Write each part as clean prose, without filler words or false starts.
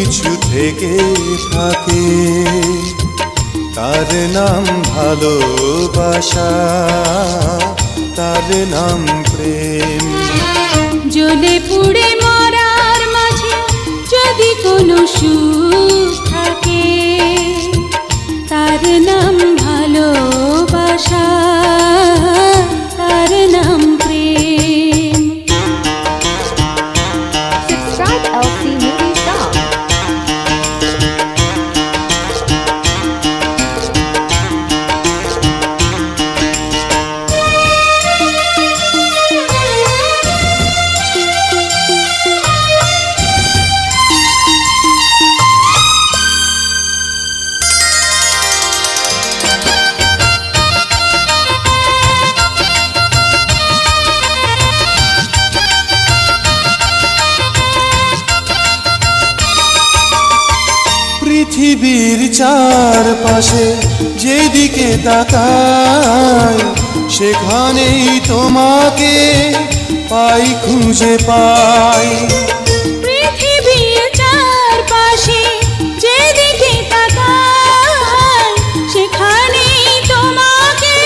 কিছু থেকে থাকে তার নাম ভালোবাসা, তার নাম প্রেম। জ্বলে পুড়ে মরার মাঝে যদি কোনো সুখ থাকে তার নাম ভালোবাসা, তার নাম প্রেম। Subscribe LC Movie Song. পৃথিবীর চারপাশে যেদিকে তাকাই সেখানেই তোমাকে পাই, খুঁজে পাই। পৃথিবীর চারপাশে যেদিকে তাকাই সেখানেই তোমাকে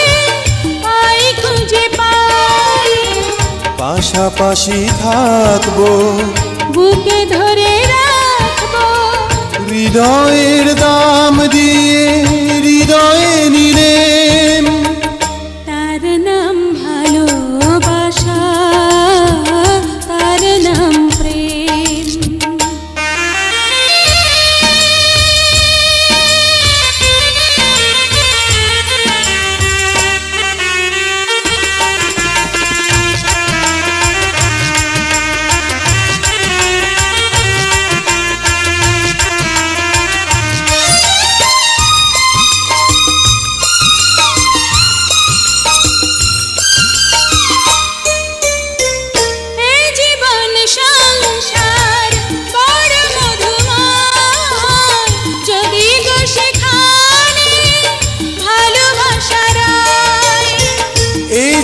পাই, খুঁজে পাই। পাশাপাশি থাকবো, বুকে ধরে রাখবো, হৃদয়ের দাম দিয়ে হৃদয়ে নিলেম। তার নাম ভালোবাসা, তার নাম প্রেম।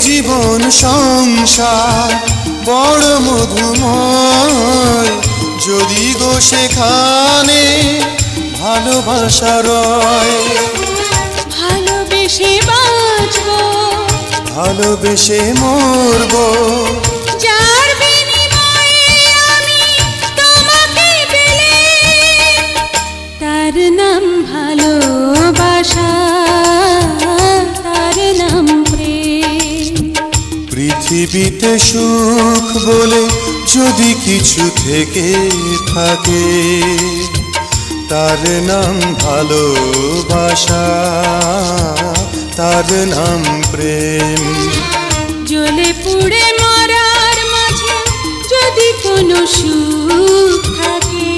জীবন সংসার বড় মধুময়, যদি গো সেখানে ভালোবাসা রয়। ভালোবেসে বাঁচবো, ভালোবেসে মরবো, যার বিনিময়ে আমি তোমাকে পেলে, তার নাম ভালোবাসা, তার নাম প্রেম। পৃথিবীতে সুখ বলে যদি কিছু থেকে থাকে তার নাম ভালোবাসা, তার নাম প্রেম। জ্বলে পুড়ে মরার মাঝে যদি কোনো সুখ থাকে